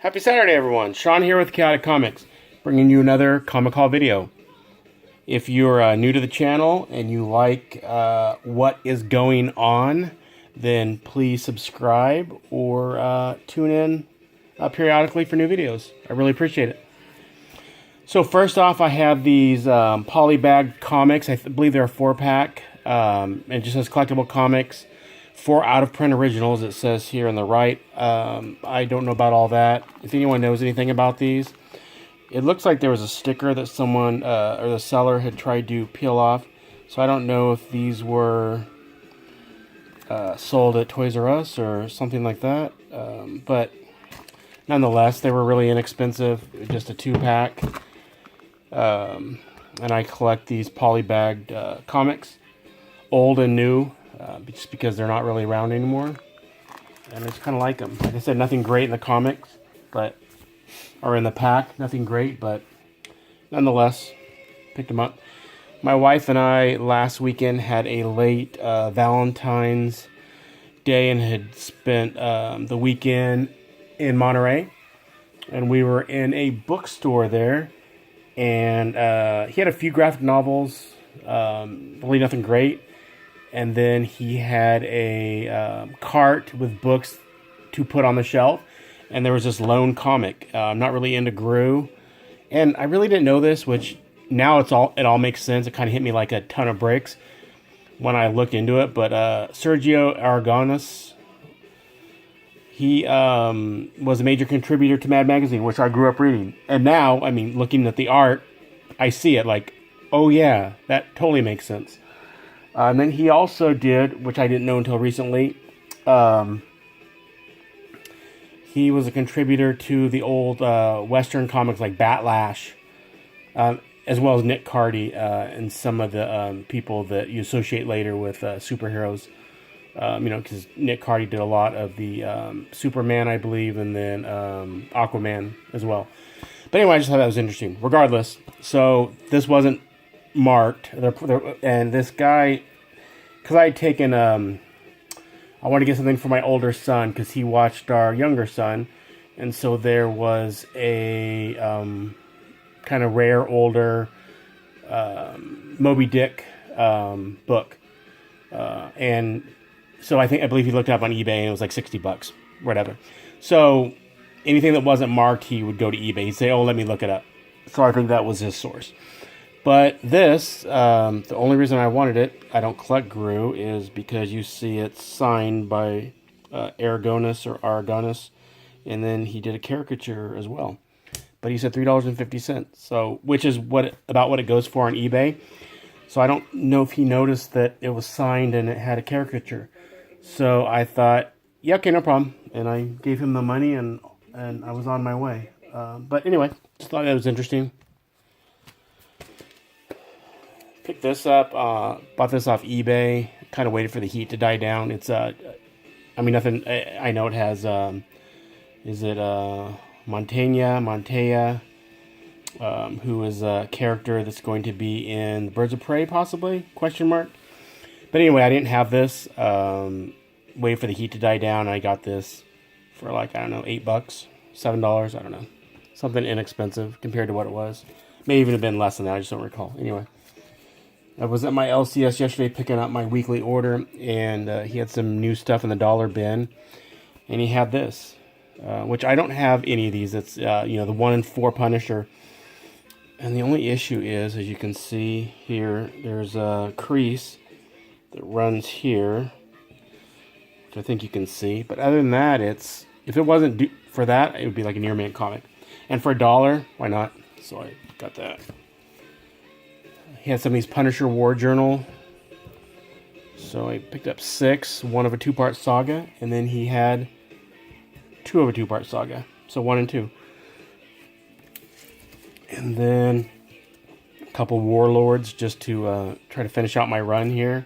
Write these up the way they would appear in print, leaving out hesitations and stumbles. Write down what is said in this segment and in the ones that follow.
Happy Saturday, everyone. Sean here with Chaotic Comics, bringing you another Comic Haul video. If you're new to the channel and you like what is going on, then please subscribe or tune in periodically for new videos. I really appreciate it. So first off, I have these Polybag comics. I believe they're a 4-pack. It just says collectible comics. 4 out-of-print originals, it says here on the right. I don't know about all that. If anyone knows anything about these. It looks like there was a sticker that someone, or the seller, had tried to peel off. So I don't know if these were sold at Toys R Us or something like that. But nonetheless, they were really inexpensive. Just a 2-pack. And I collect these polybagged comics. Old and new. Just because they're not really around anymore. And I just kind of like them. Like I said, nothing great in the comics, or in the pack. Nothing great, but nonetheless, picked them up. My wife and I last weekend had a late Valentine's Day and had spent the weekend in Monterey. And we were in a bookstore there. And he had a few graphic novels. Really nothing great. And then he had a cart with books to put on the shelf. And there was this lone comic. I'm not really into Gru. And I really didn't know this, which now it all makes sense. It kind of hit me like a ton of bricks when I looked into it. But Sergio Aragonés, he was a major contributor to Mad Magazine, which I grew up reading. And now, I mean, looking at the art, I see it like, oh yeah, that totally makes sense. And then he also did, which I didn't know until recently, he was a contributor to the old Western comics like Batlash, as well as Nick Cardy and some of the people that you associate later with superheroes. Because Nick Cardy did a lot of the Superman, I believe, and then Aquaman as well. But anyway, I just thought that was interesting. Regardless, so this wasn't marked, and this guy, because I had taken I wanted to get something for my older son because he watched our younger son, and so there was a kind of rare older Moby Dick book, and so I believe he looked it up on eBay and it was like $60, whatever. So anything that wasn't marked, he would go to eBay. He'd say, "Oh, let me look it up." So I think that was his source. But this, the only reason I wanted it, I don't collect Gru, is because you see it's signed by Aragonés, and then he did a caricature as well. But he said $3.50, so which is about what it goes for on eBay. So I don't know if he noticed that it was signed and it had a caricature. So I thought, yeah, okay, no problem. And I gave him the money, and I was on my way. But anyway, just thought that was interesting. Picked this up, bought this off eBay, kind of waited for the heat to die down. It's, nothing, I know it has, is it Montoya, who is a character that's going to be in Birds of Prey, possibly, question mark. But anyway, I didn't have this, waited for the heat to die down, and I got this for like, I don't know, $8, $7, I don't know. Something inexpensive compared to what it was. May even have been less than that, I just don't recall. Anyway. I was at my LCS yesterday picking up my weekly order, and he had some new stuff in the dollar bin, and he had this, which I don't have any of these. It's, the 1-in-4 Punisher, and the only issue is, as you can see here, there's a crease that runs here, which I think you can see, but other than that, if it wasn't for that, it would be like a near mint comic, and for $1, why not? So I got that. He had some of these Punisher War Journal. So I picked up 6, one of a 2-part saga, and then he had 2 of a 2-part saga. So 1 and 2. And then a couple Warlords just to try to finish out my run here.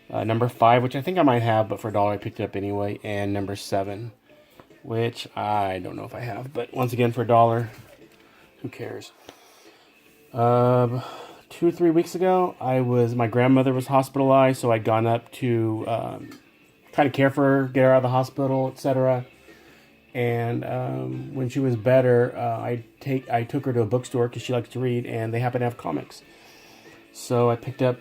Number 5, which I think I might have, but for $1 I picked it up anyway. And number 7, which I don't know if I have, but once again for $1, who cares? 2 or 3 weeks ago, my grandmother was hospitalized, so I'd gone up to try to care for her, get her out of the hospital, etc. And when she was better, I took her to a bookstore because she likes to read, and they happen to have comics. So I picked up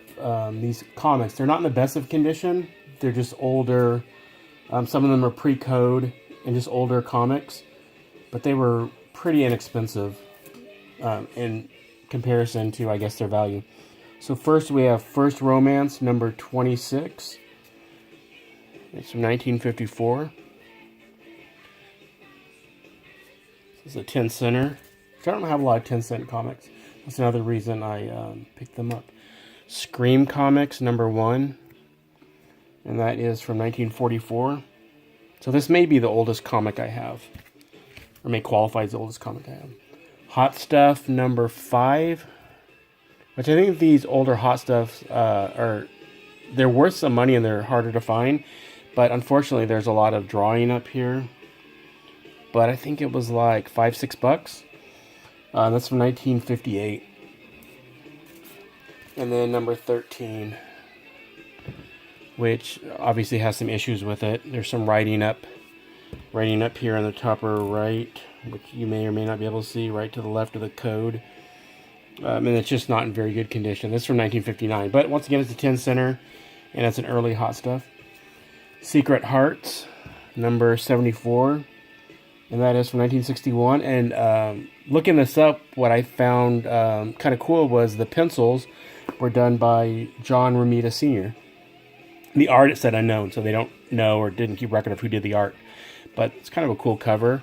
these comics. They're not in the best of condition. They're just older. Some of them are pre-code and just older comics, but they were pretty inexpensive in comparison to, I guess, their value. So first we have First Romance number 26. It's from 1954. This is a 10-center. I don't have a lot of 10-cent comics. That's another reason I picked them up. Scream Comics number 1. And that is from 1944. So this may be the oldest comic I have. Or may qualify as the oldest comic I have. Hot Stuff number 5. Which I think these older Hot Stuffs they're worth some money and they're harder to find. But unfortunately there's a lot of drawing up here. But I think it was like $5-6. That's from 1958. And then number 13, which obviously has some issues with it. There's some writing up here on the top right, which you may or may not be able to see, right to the left of the code. And it's just not in very good condition. This is from 1959. But once again, it's a 10-center, and it's an early Hot Stuff. Secret Hearts, number 74. And that is from 1961. And looking this up, what I found kind of cool was the pencils were done by John Romita Sr. The art, it said unknown, so they don't know or didn't keep record of who did the art. But it's kind of a cool cover.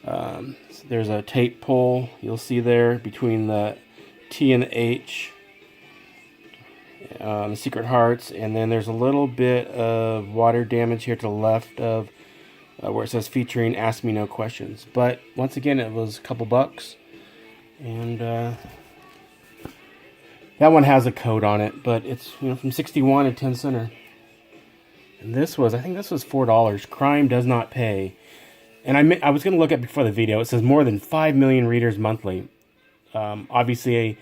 So there's a tape pull, you'll see there, between the T and the H. The Secret Hearts. And then there's a little bit of water damage here to the left of where it says featuring Ask Me No Questions. But once again, it was a couple bucks. And that one has a code on it, but it's from 61 at 10-center. And I think this was $4. Crime Does Not Pay. And I was going to look at before the video. It says more than 5 million readers monthly. Obviously,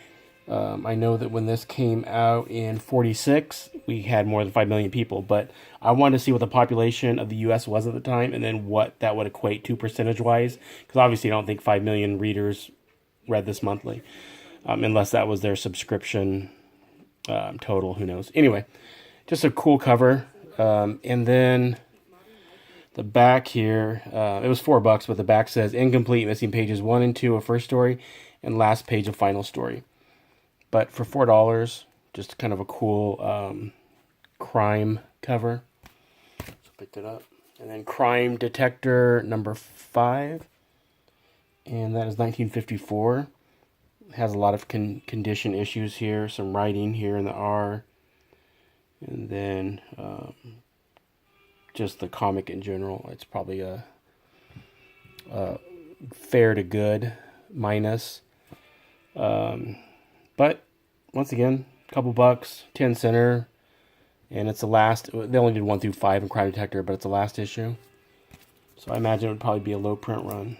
I know that when this came out in 46, we had more than 5 million people. But I wanted to see what the population of the U.S. was at the time, and then what that would equate to percentage-wise. Because obviously, I don't think 5 million readers read this monthly, unless that was their subscription total. Who knows? Anyway, just a cool cover. And then the back here, it was $4, but the back says incomplete, missing pages 1 and 2 of first story, and last page of final story. But for $4, just kind of a cool crime cover. So picked it up. And then Crime Detector number 5. And that is 1954. It has a lot of condition issues here. Some writing here in the R. And then just the comic in general. It's probably a fair to good minus. But once again, a couple bucks, 10-center, and it's the last. They only did 1 through 5 in Crime Detector, but it's the last issue. So I imagine it would probably be a low print run.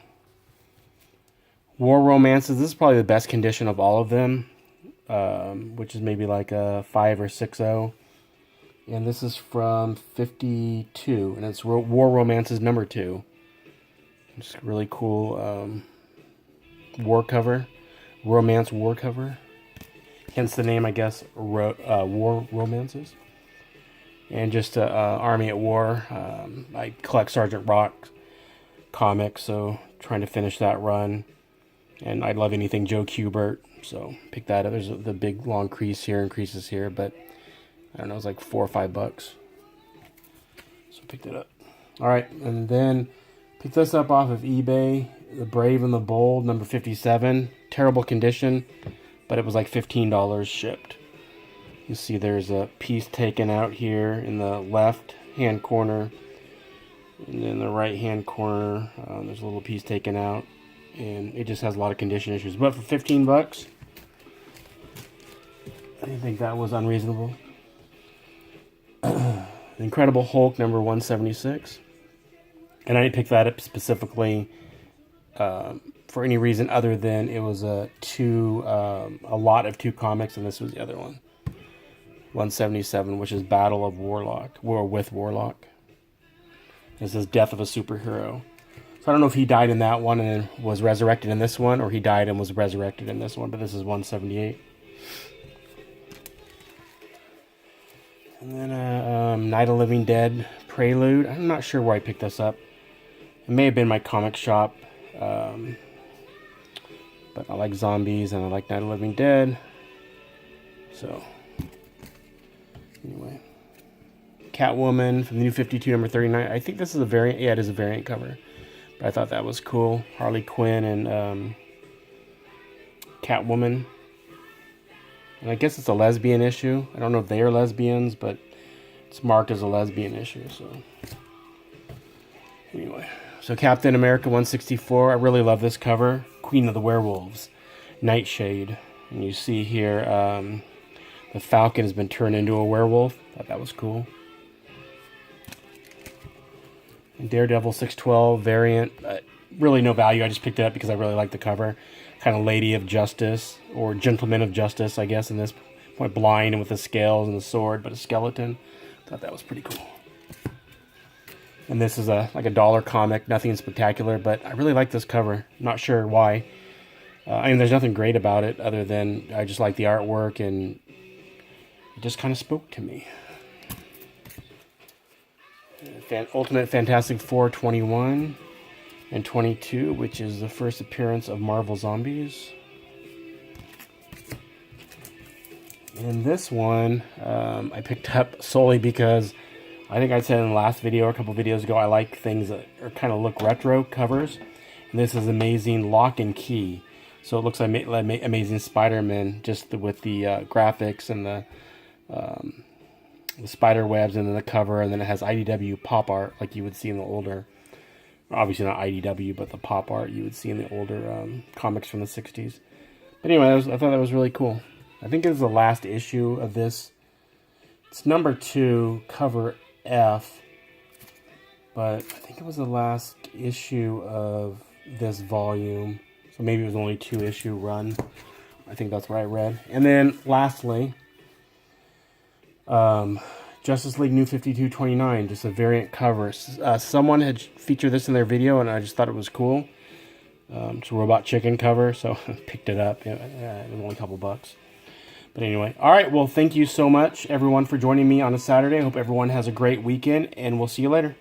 War Romances. This is probably the best condition of all of them, which is maybe like a 5 or 6.0. And this is from 52, and it's War Romances number 2. It's really cool war cover. Romance war cover. Hence the name, I guess, War Romances. And just Army at War. I collect Sergeant Rock comics, so trying to finish that run. And I love anything Joe Kubert, so pick that up. There's the big long crease here and creases here, but I don't know, it was like $4 or $5. So picked it up. All right, and then picked this up off of eBay. The Brave and the Bold, number 57. Terrible condition, but it was like $15 shipped. You see there's a piece taken out here in the left-hand corner. And then the right-hand corner, there's a little piece taken out. And it just has a lot of condition issues. But for $15, I didn't think that was unreasonable. Incredible Hulk number 176. And I didn't pick that up specifically for any reason other than it was a lot of 2 comics, and this was the other one. 177, which is Battle of Warlock. War with Warlock. This is Death of a Superhero. So So I don't know if he died in that one and was resurrected in this one, or he died and was resurrected in this one, but this is 178. And then Night of Living Dead Prelude. I'm not sure where I picked this up. It may have been my comic shop. But I like zombies and I like Night of Living Dead. So, anyway. Catwoman from the New 52, number 39. I think this is a variant. Yeah, it is a variant cover. But I thought that was cool. Harley Quinn and Catwoman. And I guess it's a lesbian issue. I don't know if they are lesbians, but it's marked as a lesbian issue. So, anyway. So Captain America 164. I really love this cover. Queen of the Werewolves. Nightshade. And you see here the Falcon has been turned into a werewolf. Thought that was cool. And Daredevil 612 variant. Really no value. I just picked it up because I really like the cover. Kind of Lady of Justice, or Gentleman of Justice, I guess, in this point. Blind and with the scales and the sword, but a skeleton. Thought that was pretty cool. And this is like a dollar comic. Nothing spectacular, but I really like this cover. Not sure why. I mean, there's nothing great about it other than I just like the artwork, and it just kind of spoke to me. Ultimate Fantastic Four 21 and 22, which is the first appearance of Marvel Zombies. And this one I picked up solely because I think I said in the last video or a couple videos ago, I like things that are kind of look retro covers. And this is Amazing Lock and Key. So it looks like Amazing Spider-Man, just with the graphics and the spider webs, and then the cover, and then it has IDW pop art like you would see in the older, obviously not IDW, but the pop art you would see in the older comics from the 60s. But anyway, I thought that was really cool. I think it was the last issue of this. It's number 2, cover F, but I think it was the last issue of this volume. So maybe it was only 2-issue run. I think that's what I read. And then lastly, Justice League New 5229, just a variant cover. Someone had featured this in their video, and I just thought it was cool. It's a Robot Chicken cover, so I picked it up. It was only a couple bucks. But anyway, all right, well, thank you so much, everyone, for joining me on a Saturday. I hope everyone has a great weekend, and we'll see you later.